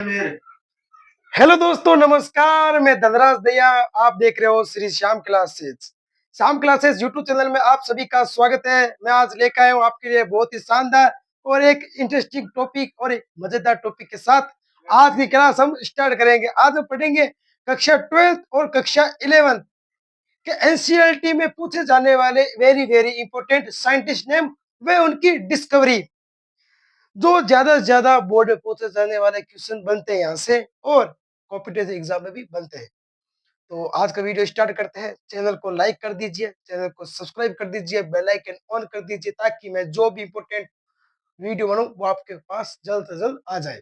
Hello दोस्तों, नमस्कार। मैं धनराज दया। आप देख रहे हो Shri Shyam classes. Shyam classes YouTube channel में आप सभी का स्वागत है। मैं आज लेकर आया हूँ आपके लिए बहुत ही शानदार और एक इंटरेस्टिंग टॉपिक और एक मजेदार टॉपिक के साथ आज की क्लास हम स्टार्ट करेंगे। आज हम पढ़ेंगे कक्षा 12th और कक्षा 11th के एनसीईआरटी में पूछे जाने वाले very very important scientist name वे उनकी डिस्कवरी, जो ज्यादा से ज्यादा बोर्ड में पूछे जाने वाले क्वेश्चन बनते हैं यहाँ से और कॉम्पिटिटिव एग्जाम में भी बनते हैं। तो आज का वीडियो स्टार्ट करते हैं। चैनल को लाइक कर दीजिए, चैनल को सब्सक्राइब कर दीजिए, बेल आइकन ऑन कर दीजिए ताकि मैं जो भी इंपॉर्टेंट वीडियो बनाऊं वो आपके पास जल्द से जल्द आ जाए।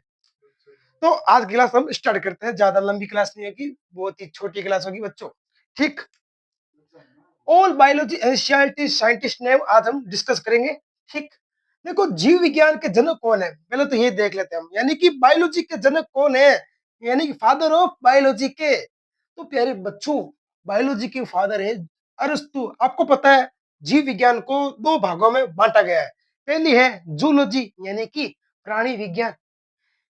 तो आज की क्लास हम स्टार्ट करते हैं। ज्यादा लंबी क्लास नहीं होगी, बहुत ही छोटी क्लास होगी बच्चों। ठीक, all biology NCERT scientist name आज हम डिस्कस करेंगे। ठीक, देखो जीव विज्ञान के जनक कौन है पहले तो ये देख लेते हैं हम, यानी कि बायोलॉजी के जनक कौन है, यानी कि फादर ऑफ बायोलॉजी के। तो प्यारे बच्चों, बायोलॉजी के फादर है अरस्तु। आपको पता है जीव विज्ञान को दो भागों में बांटा गया है। पहली है जूलॉजी यानी कि प्राणी विज्ञान,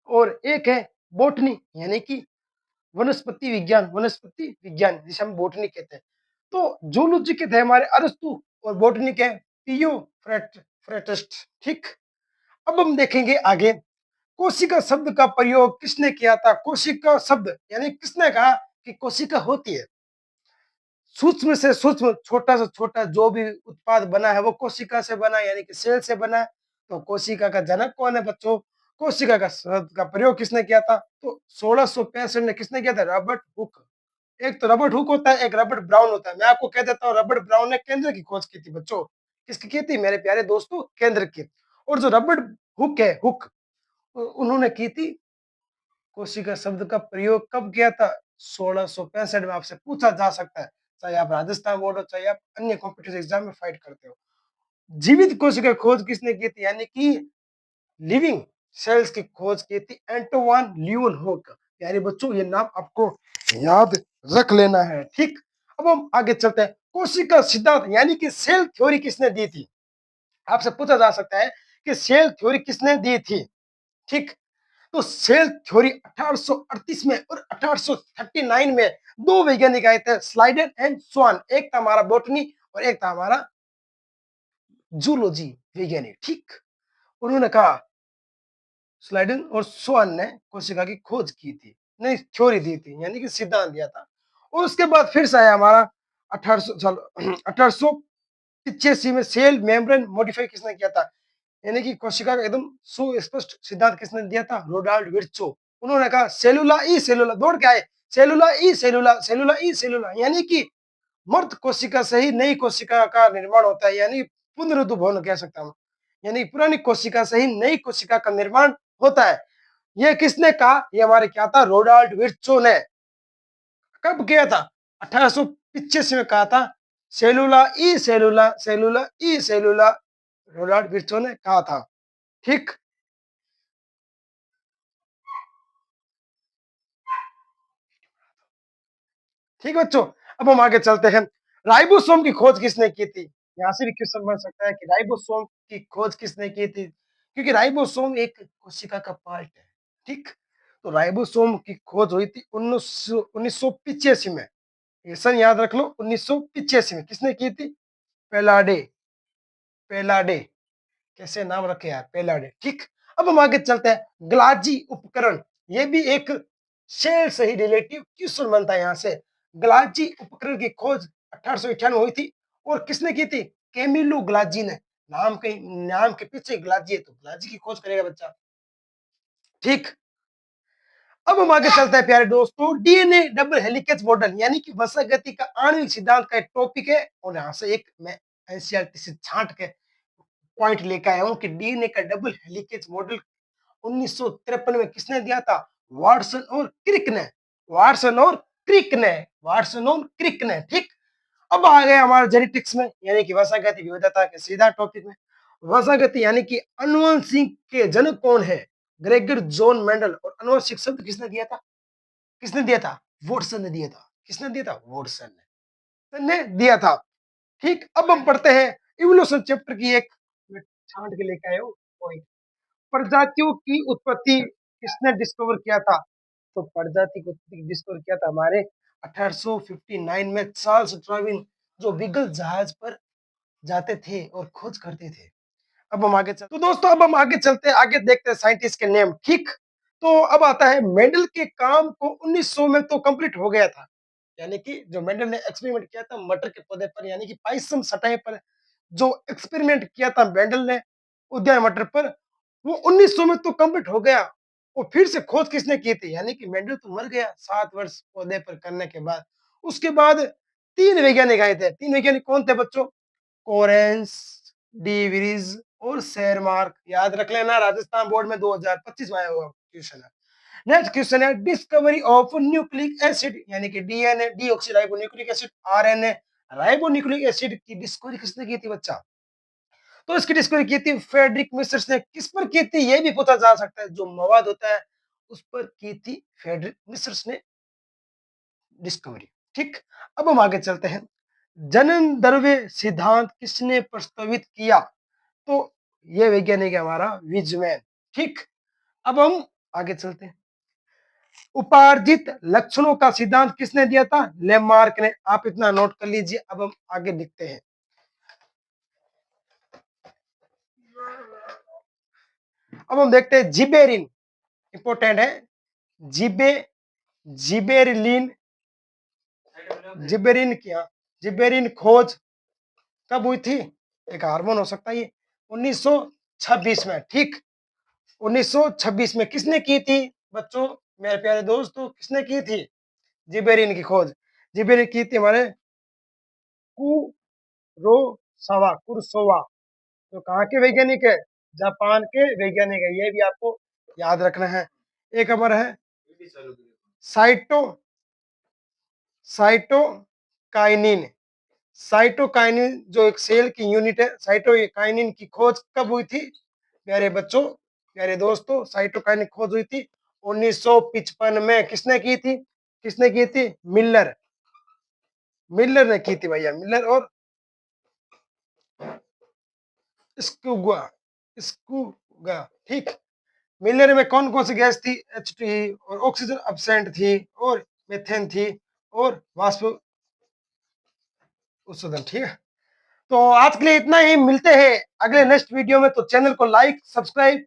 और एक है बोटनी यानी कि वनस्पति विज्ञान जिसे हम बोटनी कहते हैं। तो जूलॉजी के थे हमारे अरस्तु और बोटनी के पियो फ्रेटस्ट। ठीक, अब हम देखेंगे आगे कोशिका शब्द का प्रयोग किसने किया था। कोशिका शब्द यानी किसने कहा कि कोशिका होती है। सूक्ष्म से सूक्ष्म छोटा से छोटा जो भी उत्पाद बना है वो कोशिका से बना है, यानी कि सेल से बना है। तो कोशिका का जनक कौन है बच्चों। कोशिका का शब्द का प्रयोग किसने किया था, तो 1665 में किसने किया था, रॉबर्ट हुक। एक तो रॉबर्ट हुक होता है, एक रॉबर्ट ब्राउन होता है। मैं आपको कह देता हूँ रॉबर्ट ब्राउन ने केंद्र की खोज की थी बच्चों। किसकी की थी मेरे प्यारे दोस्तों, केंद्र की। और जो रॉबर्ट हुक है, हुक, उन्होंने की थी कोशिका शब्द का प्रयोग कब किया था, 1665 में। आपसे पूछा जा सकता है, चाहे आप राजस्थान बोर्ड हो चाहे आप अन्य कॉम्पिटिटिव एग्जाम में फाइट करते हो। जीवित कोशिका खोज किसने की थी, यानी कि लिविंग सेल्स की खोज की थी एंटोवान ल्यूवेनहुक। प्यारे बच्चों, ये नाम आपको याद रख लेना है। ठीक, अब हम आगे चलते हैं। कोशिका सिद्धांत यानी कि सेल थ्योरी किसने दी थी। आपसे पूछा जा सकता है कि सेल थ्योरी किसने दी थी। ठीक, तो सेल थ्योरी 1838 में और 1839 में दो वैज्ञानिक आए थे, स्लाइडर एंड स्वान। एक था हमारा बोटनी और एक था हमारा जूलॉजी वैज्ञानिक। ठीक, उन्होंने कहा, स्लाइडन और स्वान ने कोशिका की खोज की थी, नहीं थ्योरी दी थी यानी कि सिद्धांत दिया था। और उसके बाद फिर से आया हमारा 1885 में सेल मेम्ब्रेन मॉडिफाई किसने किया था, यानी कि कोशिका का एकदम सुस्पष्ट सिद्धांत किसने दिया था, रोडाल्ड विर्चो। उन्होंने कहा सेलुला ई सेलुला, दौड़ के आए, सेलुला ई सेलुला, सेलुला ई सेलुला, यानी कि मर्द कोशिका से ही नई कोशिका का निर्माण होता है, यानी पुनरुद्भवन कह सकता हूं। यानी पुरानी कोशिका से ही नई कोशिका का निर्माण होता है। ये किसने कहा, ये हमारे क्या था, रोडाल्ड विर्चो ने। कब किया था, 1885 में कहा था, सेलुला ई सेलुला, सेलुला ई सेलुला, रोडाल्ड विर्चो ने कहा था। ठीक, ठीक बच्चों, अब हम आगे चलते हैं। राइबोसोम की खोज किसने की थी, यहाँ से भी क्वेश्चन बन सकता है कि राइबोसोम की खोज किसने की थी, क्योंकि राइबोसोम एक कोशिका का पार्ट है। ठीक, तो राइबोसोम की खोज हुई थी 1985 में। ये सन याद रख लो, 1985 में किसने की थी, पेलाडे। पेलाडे, कैसे नाम रखे यार, पेलाडे। ठीक, अब हम आगे चलते हैं। ग्लाजी उपकरण, ये भी एक सेल से ही रिलेटिव क्वेश्चन बनता है यहाँ से। ग्लाजी उपकरण की खोज 1898 हुई थी, और किसने की थी, कैमिलो ग्लाजी ने। नाम के पीछे ग्लाजी है तो ग्लाजी की खोज करेगा बच्चा। ठीक, अब हम आगे चलते हैं प्यारे दोस्तों। डीएनए डबल हेलिकेज मॉडल यानी कि वसा गति का आणविक सिद्धांत का एक टॉपिक है, और यहाँ से एक मैं एनसीईआरटी से छांट के पॉइंट लेकर आया हूं कि डीएनए का डबल हेलिकेज मॉडल 1953 में किसने दिया था, वाटसन और क्रिक ने। वाटसन और क्रिक ने, वाटसन और क्रिक ने। ठीक, अब आ गए हमारे जेनेटिक्स में यानी कि वसागति विविधता के सीधा टॉपिक में। वसागति यानी कि अनुवांशिक के जनक कौन है, ग्रेगर जॉन मेंडल। और अनुवांशिक शब्द किसने दिया था, किसने दिया था, वॉटसन ने दिया था। किसने दिया था, वॉटसन ने दिया था। ठीक, अब हम पढ़ते हैं इवोल्यूशन चैप्टर की एक, मैं छांट के लेके आया हूं पॉइंट। प्रजातियों की उत्पत्ति किसने डिस्कवर किया था? तो प्रजाति को डिस्कवर किया था हमारे 1859 में चार्ल्स डार्विन, जो बीगल जहाज पर जाते थे और खोज करते थे। अब हम आगे चल तो दोस्तों अब हम आगे चलते हैं, आगे देखते हैं साइंटिस्ट के नेम, ठीक। तो अब आता है मेंडल के काम को 1900 में तो कंप्लीट हो गया था, यानी कि जो मेंडल ने एक्सपेरिमेंट किया था मटर के पौधे पर, यानी कि पाइसम सटाई पर जो एक्सपेरिमेंट किया था मेंडल ने उद्यान मटर पर, वो 1900 में तो कंप्लीट हो गया। और फिर से खोज किसने की थी, यानी कि मेंडल तो मर गया 7 वर्ष पौधे पर करने के बाद। उसके बाद 3 वैज्ञानिक आए थे। 3 वैज्ञानिक कौन थे बच्चों? कोरेंस, डी विरीज और शेरमार्क। याद रख लेना, राजस्थान बोर्ड में 2025 में आया हुआ क्वेश्चन है। नेक्स्ट क्वेश्चन है डिस्कवरी ऑफ न्यूक्लिक एसिड, यानी कि DNA deoxy ribo nucleic acid, RNA ribo nucleic acid की डिस्कवरी किसने की थी बच्चा? तो इसकी डिस्कवरी की थी फ्रेडरिक मिस्टर्स ने। किस पर की थी ये भी पूछा जा सकता है, जो मवाद होता है उस पर की थी फ्रेडरिक मिस्टर्स ने डिस्कवरी, ठीक। अब हम आगे चलते हैं, जनन द्रव्य सिद्धांत किसने प्रस्तावित किया? तो ये वैज्ञानिक है हमारा विजमैन, ठीक। अब हम आगे चलते हैं, उपार्जित लक्षणों का सिद्धांत किसने दिया था? लेमार्क ने। आप इतना नोट कर लीजिए। अब हम आगे लिखते हैं, अब हम देखते हैं जिबेरिन, इंपॉर्टेंट है। जिबे जिबेरिलिन जिबेरिन क्या जिबेरिन खोज कब हुई थी? एक हार्मोन हो सकता है ये, 1926 में, ठीक। 1926 में किसने की थी बच्चों, मेरे प्यारे दोस्तों, किसने की थी जिबेरिन की खोज? जिबेरिन की थी हमारे कुरोसावा कुरसोवा। तो कहाँ के वैज्ञानिक है? जापान के वैज्ञानिक है, ये भी आपको याद रखना है। एक हमारा है साइटो साइटोकाइनिन। साइटोकाइनिन जो एक सेल की यूनिट है, साइटोकाइनिन की खोज कब हुई थी प्यारे बच्चों, प्यारे दोस्तों? साइटोकाइनिन खोज हुई थी 1955 में। किसने की थी? किसने की थी? मिलर। मिलर ने की थी भैया, मिलर और स्कूगा स्कूगा, ठीक। मिलर में कौन कौन सी गैस थी? H2 और ऑक्सीजन अब्सेंट थी और मेथेन थी और वाष्प उत्सर्जन, ठीक है। तो आज के लिए इतना ही, मिलते हैं अगले नेक्स्ट वीडियो में। तो चैनल को लाइक सब्सक्राइब